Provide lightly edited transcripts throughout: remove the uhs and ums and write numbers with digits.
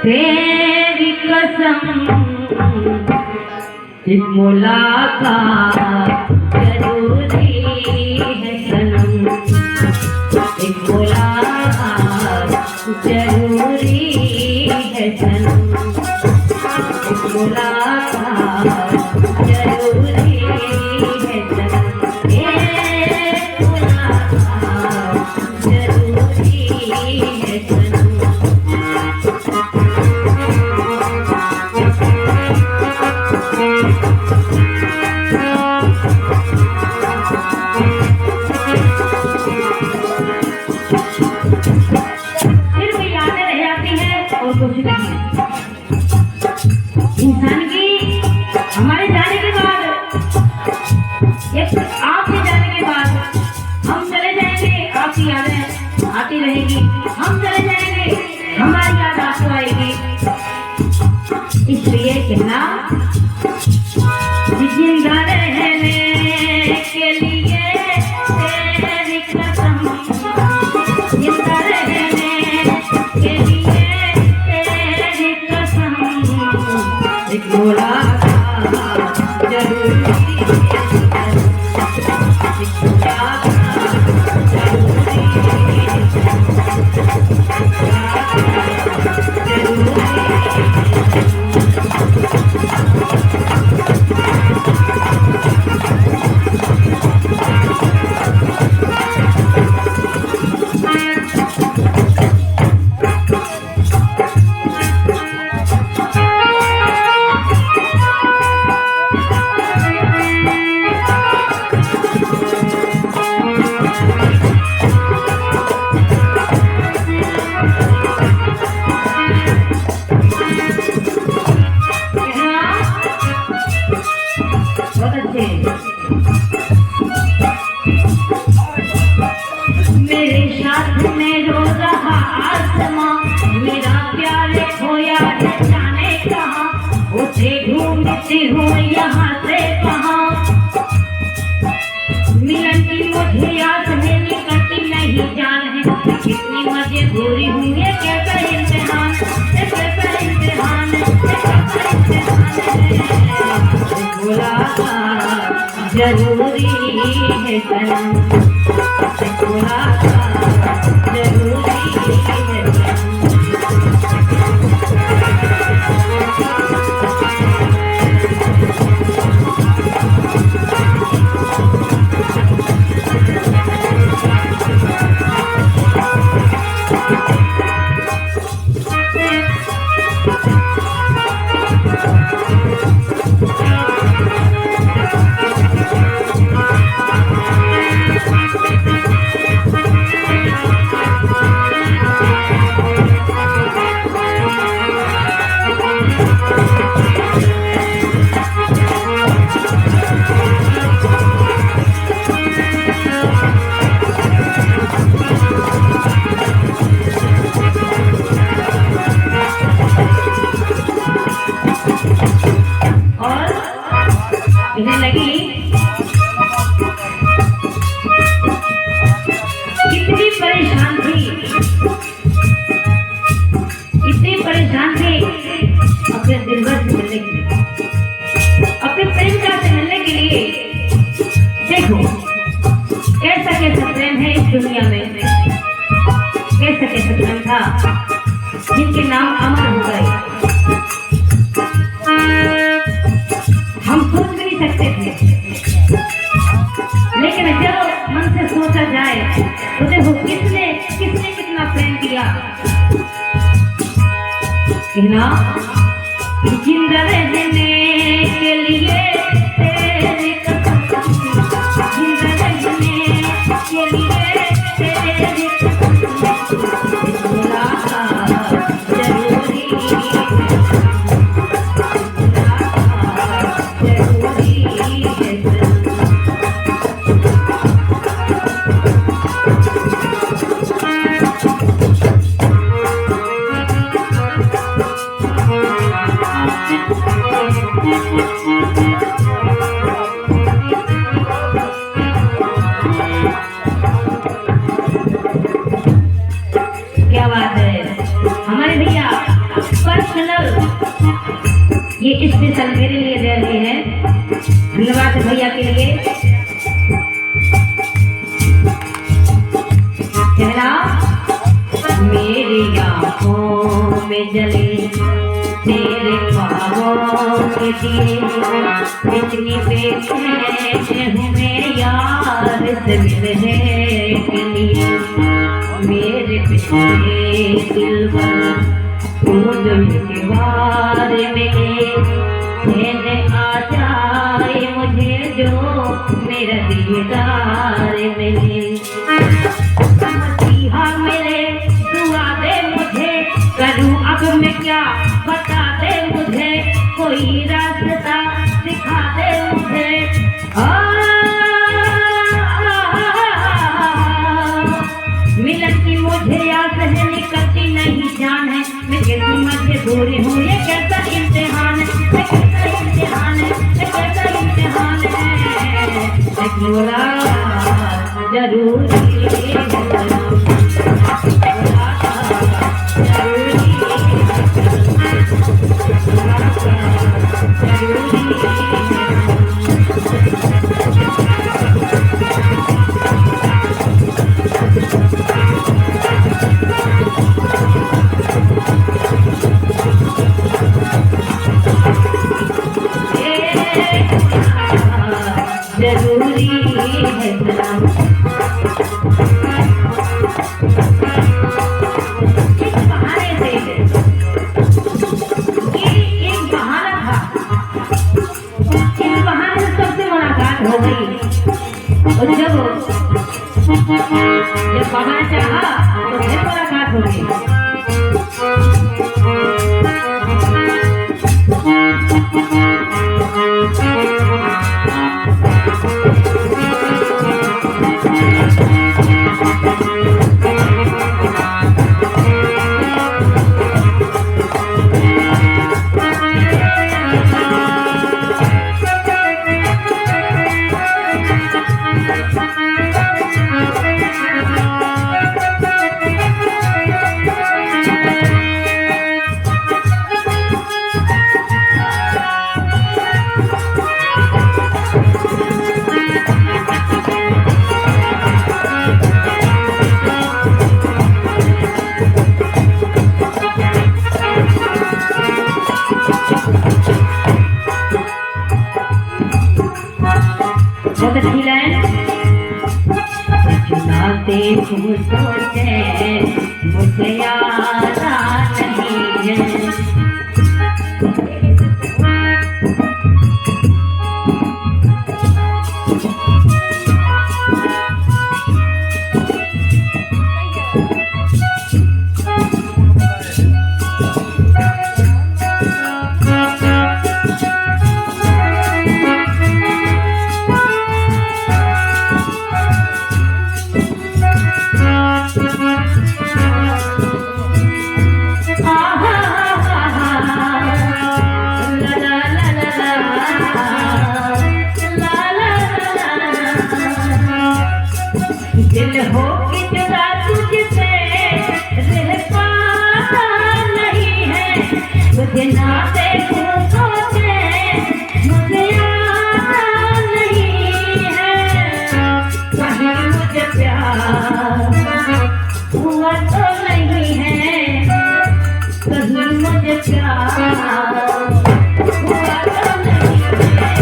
तेरी कसम एक मुलाकात जरूरी है सनम, एक मुलाकात जरूरी है सनम, एक मुलाकात जरूरी है सनम, एक मुलाकात जरूरी है सनम। इंसान की हमारे जाने के बाद, एक आपके जाने के बाद हम चले जाएंगे, आपकी यादें आती रहेगी, हम चले जाएंगे, हमारी याद आपको आएगी। इसलिए कहना जिंदा रहने के लिए तेरी कसम, जिंदा रहने के लिए तेरी कसम, एक मुलाकात जरूरी है, एक मुलाकात जरूरी मेरे साथ में रो रहा आसमां, मेरा प्यार खोया है जाने कहाँ, उसे ढूंढती हूँ यहाँ से कहाँ, मिलन की मुझे याद है निकलती नहीं जान है, कितनी मजबूरी हूँ ये कैसा इम्तिहान, ये कैसा इम्तिहान, ये कैसा इम्तिहान, मुलाकात जरूरी है सनम, मुलाकात जरूरी है सनम। कितनी परेशान थी, इतनी परेशान थी अपने दिलबर से मिलने के लिए, अपने प्रेमिका से मिलने के लिए। देखो कैसा कैसा प्रेम है इस दुनिया में, कैसा कैसा प्रेम था जिनके नाम अमर हो गए, हम सोच भी नहीं सकते थे। लेकिन जब मन से सोचा जाए तो देखो किसने किसने कितना प्रेम किया। कहना जिंदा रहने के लिए तेरी कसम, जिंदा रहने के लिए तेरी कसम, मुलाकात जरूरी है, मुलाकात जरूरी है। ये स्पेशल मेरे लिए दे रहे हैं। धन्यवाद भैया के लिए। कहना मेरी आँखों में जले तेरे ख्वाबों के दिए, इतनी बेचैन हूँ मैं यार से मिलने के लिए। मेरे पिछले दिल पर तू जो के बारे में कहने आ जाए मुझे जो मेरा दीदार मिले। मसीहा मेरे दुआ दे मुझे, करूं अब मैं क्या बता दे मुझे, कोई रास्ता दिखा दे मुझे। मिलन की मुझे आस है निकलती नहीं जान है, मैं कैसी मजबूरी हूँ ये कैसा इम्तिहान है, ये कैसा इम्तिहान है, ये कैसा इम्तिहान है। बोला जरूरी जरूरी है सलाम। इस बहाने से ये एक बहाना था, इस बहाने से सबसे मुलाकात हो गई। और जब बाबा ने चाहा तो फिर मुलाकात हो गई। बहुत अच्छी लाइन। चुनाते तुम सोचे मुझे याद नहीं है, दिल हो कि जुदा तुझसे रह पाता नहीं है, तुझे ना देखूं सोचे मुझे आता नहीं है। कहीं मुझे प्यार हुआ तो नहीं है, कहीं मुझे प्यार हुआ तो नहीं है।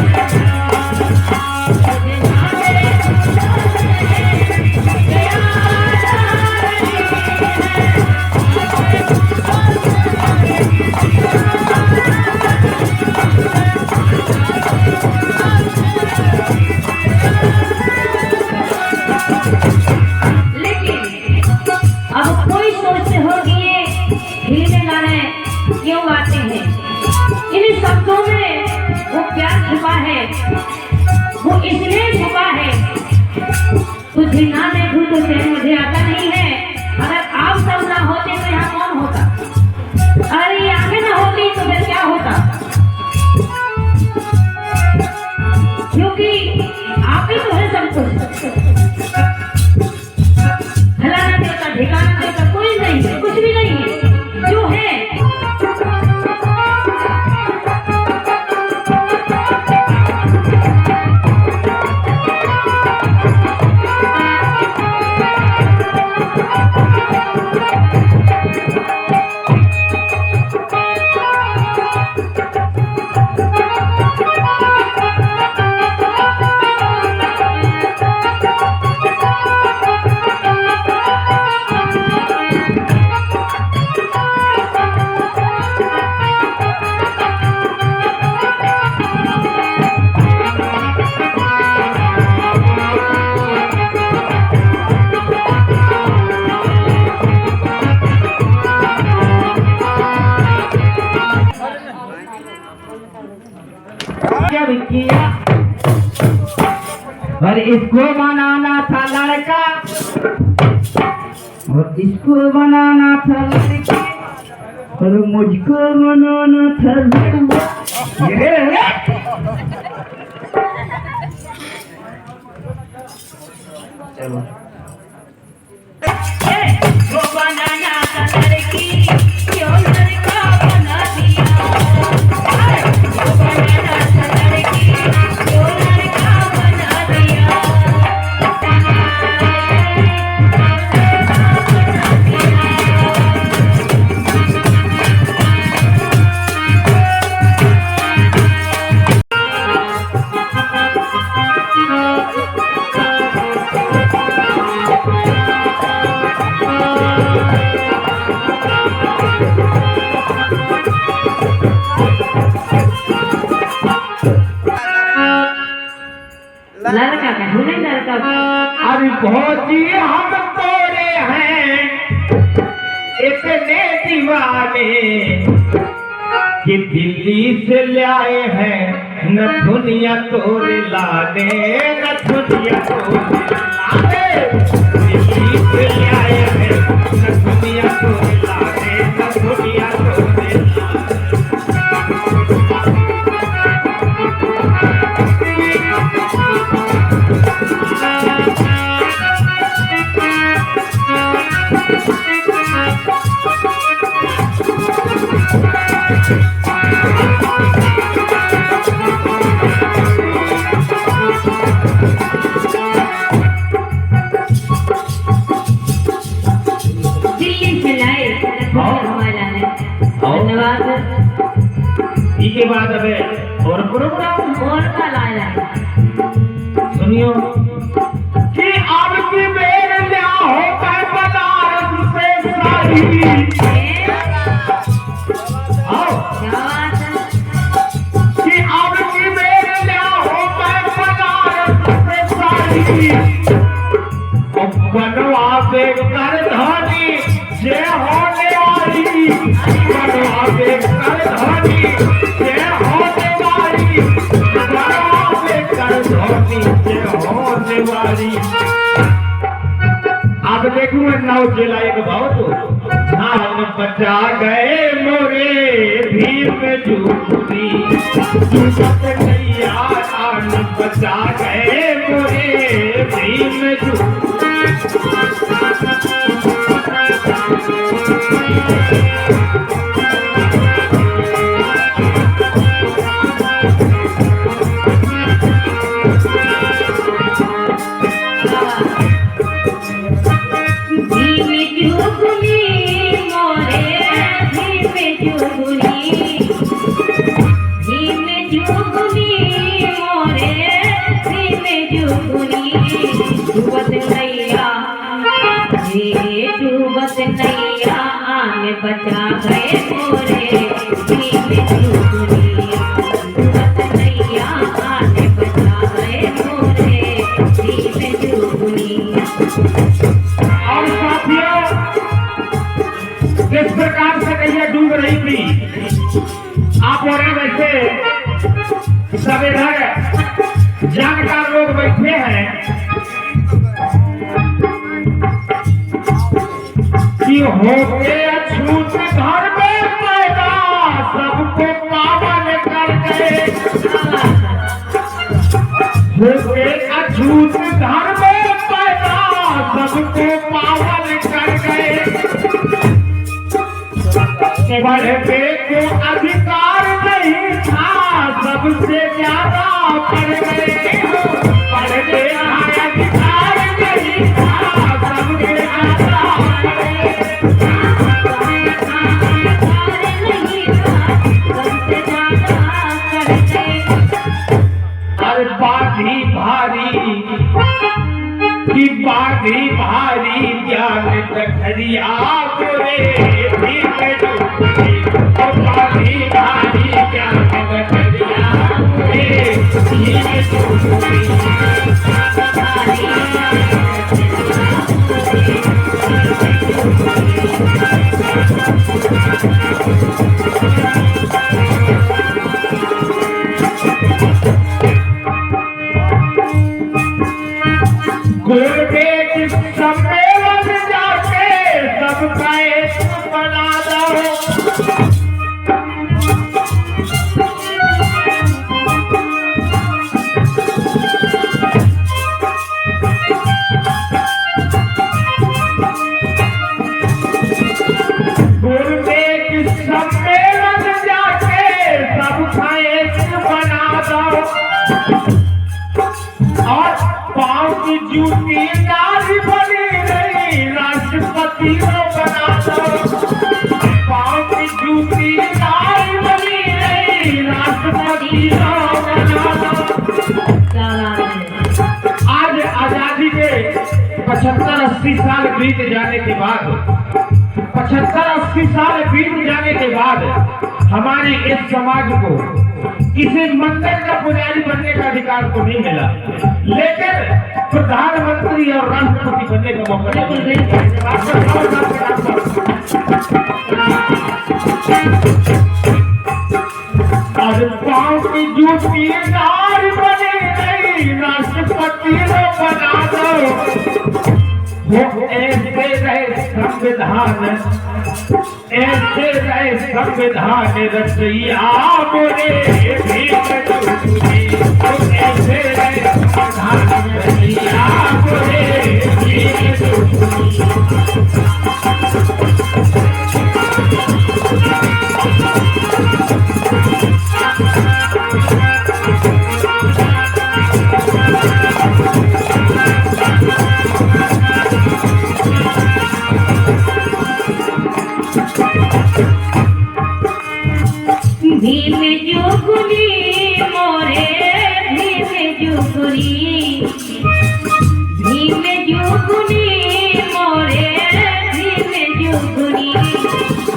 क्यों गाते हैं? इन शब्दों में वो प्यार छुपा है, वो इसलिए छुपा है। तुझे ना देखूं तो चैन मुझे आता नहीं है। अगर आप सब ना होते तो यहाँ कौन होता? अरे ये आंखें ना होती तो फिर क्या होता? क्योंकि आप ही तो है सब कुछ। फलाना देता ठिकाना देता कोई नहीं है, कुछ भी नहीं है। जो है लड़कियां, और इसको बनाना था लड़का और इसको बनाना था लड़की और मुझको बनाना था लड़का। ये चलो वो बनाना था लड़की, क्यों लड़का बना दिया। वो बनाना था लड़की, क्यों लड़का बना दिया। लड़का का ढूंढे लड़का का। अरे भौजी हम तोड़े हैं इतने दीवाने कि दिल्ली से ले आए हैं न दुनिया तोड़े लाने, न दुनिया तोड़े लाने। दिल्ली से ले आए हैं न दुनिया तोड़े लाने, न दुनिया तोड़े लाने। दिल्ली से लाए हमारा है। धन्यवाद। इसके बाद अबे और प्रोग्राम और का लाया सुनियो कि अब की बेर लिया होता है बनारस से साड़ी। आओ क्या बात है। कि अब की बेर लिया होता है बनारस से साड़ी। अब बनवा दे कर धानी जे होने वाली, बनवा दे कर धानी जे होने वाली, बनवा दे कर धानी जे होने वाली। अब देखूं नाव जिला एक बहुत धान बचा गए मोरे भीम जूती, जुगत नैया धान बचा गए मोरे भीम जूती। नैया आने बचा गए मोरे भीम जुगनी। नैया आने बचा गए मोरे भीम जुगनी। और साथियों जिस प्रकार से नैया डूब रही थी, आप और वैसे सब इधर जानकार लोग बैठे हैं कि होके अछूत घर में पैदा सबको पावन कर गए। होके अछूत घर में पैदा सबको पावन कर गए। पढ़ने को अधिकार नहीं था सबसे ज्यादा पढ़ गए। पढ़ने का अधिकार नहीं था सबसे ज्यादा पढ़ गए। अरे बाधी भारी की बाधी भारी ज्ञान दखरिया गोरे भीम जुगनी। और बाधी भारी ज्ञान दखरिया गोरे भीम जुगनी। गुरुदेव सम्मेलन जाके सबका एक बना दो। गुरुदेव सम्मेलन जाके सबका एक बना दो। और पाँव की जूती नारी बनी नहीं राष्ट्रपति को बना दो। पाँव की जूती नारी बनी नहीं राष्ट्रपति को बना दो। आज आजादी के 75-80 साल बीत जाने के बाद 75-80 साल बीत जाने के बाद हमारे इस समाज को किसी मंदिर का पुजारी बनने का अधिकार तो नहीं मिला, लेकिन प्रधानमंत्री और राष्ट्रपति बनने का मौका आज पाँव की जूती नारी बनी नहीं राष्ट्रपति को बना दो। वो ऐसे रहे संविधान, ऐसे रहे संविधान रचैया बोले ऐसे रहे संविधान रचैया बोले। भीम जुगुनी मोरे भीम जुगुनी, भीम जुगुनी मोरे भीम जुगुनी,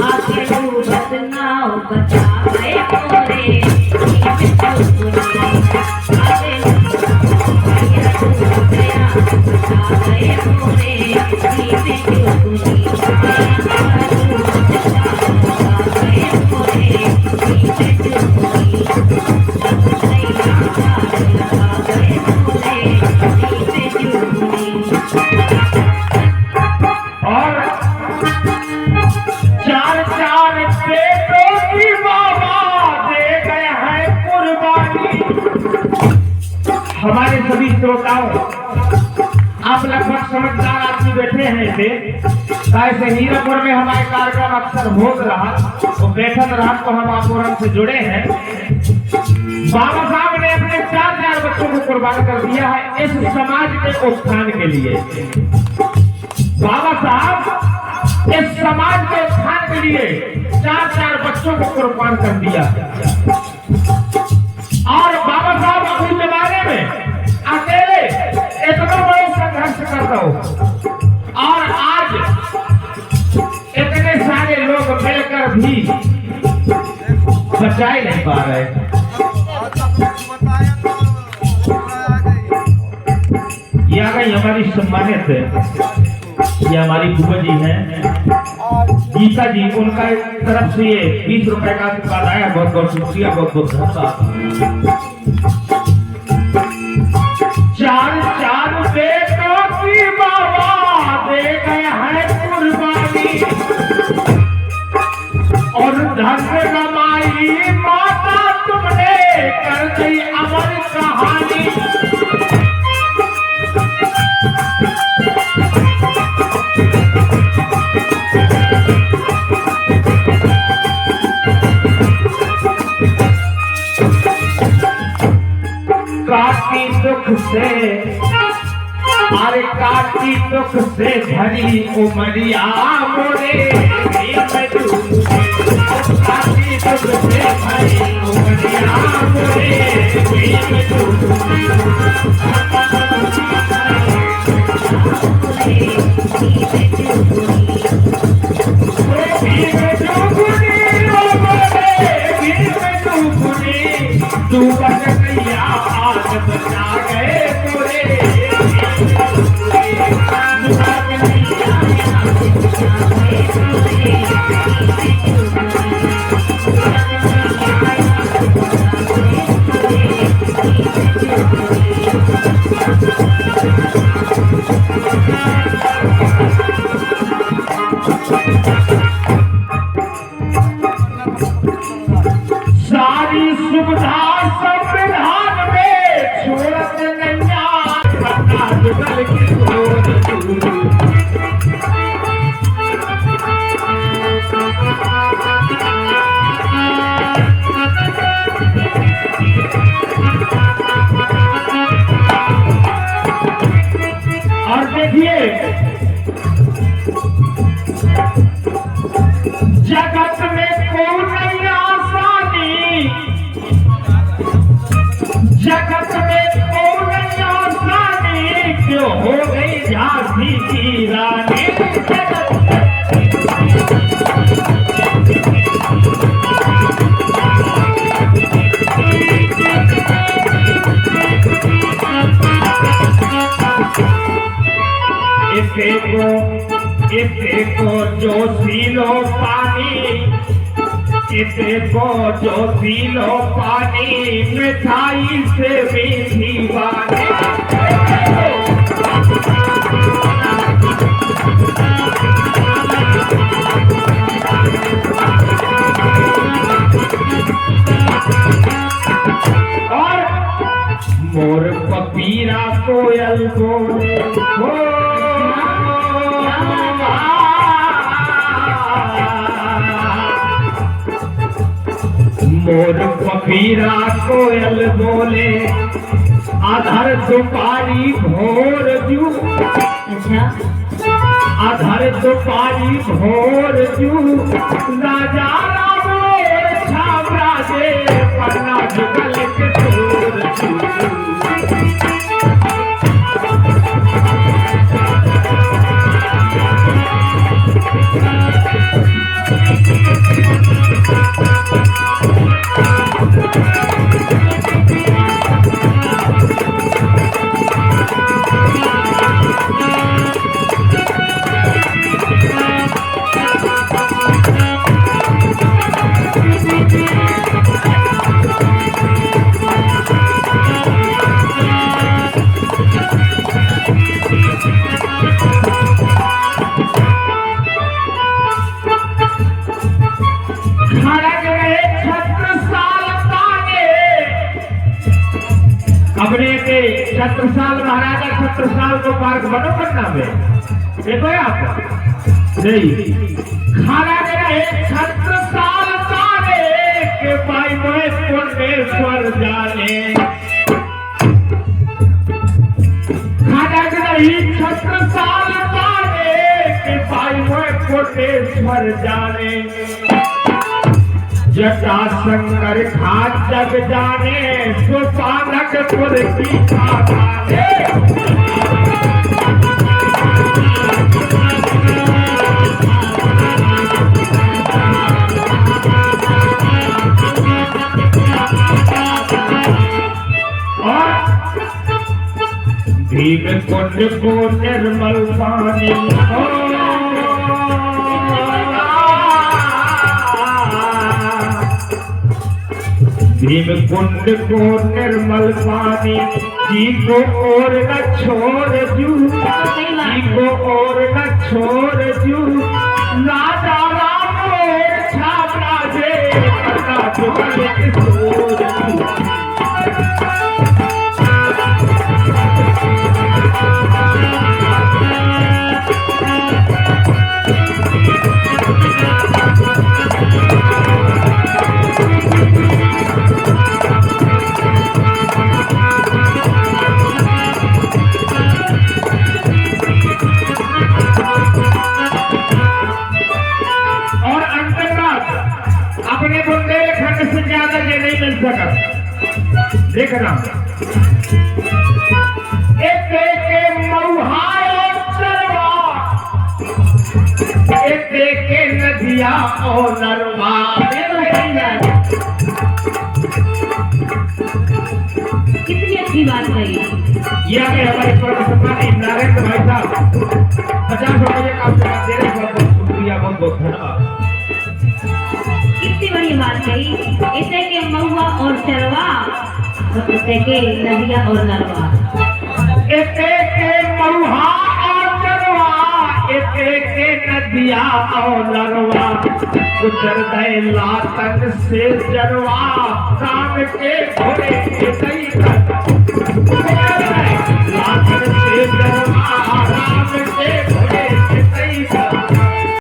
आके तू बदनाव बचाए मोरे भीम जुगुनी, आके तू बचाए मोरे भीम जुगुनी। और 4-4 बेटों की बाबा दे गए हैं कुर्बानी। हमारे सभी श्रोताओं, आप लगभग समझदार आदमी बैठे हैं ऐसे हीरापुर में हमारे कार्यक्रम अक्सर हो रहा तो बैठक रहा तो हम आपूरण से जुड़े हैं। बाबा साहब ने अपने 4 बच्चों को कुर्बान कर दिया है इस समाज के उत्थान के लिए। बाबा साहब इस समाज के उत्थान के लिए 4 बच्चों को कुर्बान कर दिया। और बाबा साहब अपने जमाने में अकेले इतना बड़ा संघर्ष कर रहा हो और आज इतने सारे लोग मिलकर भी बचा ही नहीं पा रहे। ये आ गई हमारी सम्मानित, ये हमारी बुआ जी हैं गीता जी, उनका तरफ से ये 20 रुपए का आशीर्वाद आया। बहुत बहुत शुक्रिया, बहुत बहुत धन्यवाद। 4 बेटों की बाबा दे गए हैं कुर्बानी और धन कमाई माता तुमने कर दी अमर कहानी। काटी दुख से, अरे काटी दुख से भरी उमरिया मोरे काटी दुख से भरी उमरिया तू बच गया आज बचा गए पूरे। जगत में कोई नहीं आसानी, जगत में कोई नहीं आसानी, क्यों हो गई झांसी की रानी। इसे को जो पीलो पानी, इसे को जो पीलो पानी, मिठाई से मीठी वाणी। और मोर पपीरा कोयल बोले मोर पपीरा कोयल बोले, आधर दुपारी भोर जू। अच्छा, आधर दुपारी भोर जू, नजारा मोर छावरा दे, पन्ना जुगल के तोर जू। अपने के छत्रसाल महाराजा छत्रसाल को पार्क बनो पटना में, देखो आप नहीं खाना रहे छत्रसाल तारे के भाई मोहे कोटेश्वर जाने। खाना रही छत्रसाल तारे के भाई मोहे कोटेश्वर जाने। जटा शंकर खान जग जाने, सुपानकपुर की जाने। और भीम कुंड को निर्मल पानी भीम कुंड को निर्मल पानी, जी को और न छोड़ जू, जी को और न छोड़ जू। राजा राम और छावरा दे, पता जुगल के तोर जू। अपने बुंदेलखंड से ज्यादा ये नहीं मिल सका। देखना एक के नदिया और नरवा। कितनी अच्छी बात कही। ये हमारे सम्मानित नारायण भाई साहब 50 रुपये का दे रहे, बहुत शुक्रिया, बहुत बहुत धन्यवाद। कितनी बड़ी बात कही। इसे के महुआ और चरवा, इसे के नदिया और नरवा। इसे के महुआ और चरवा, इसे के नदिया और नरवा। गुजर गए लातन से जरवा, काम के घोड़े के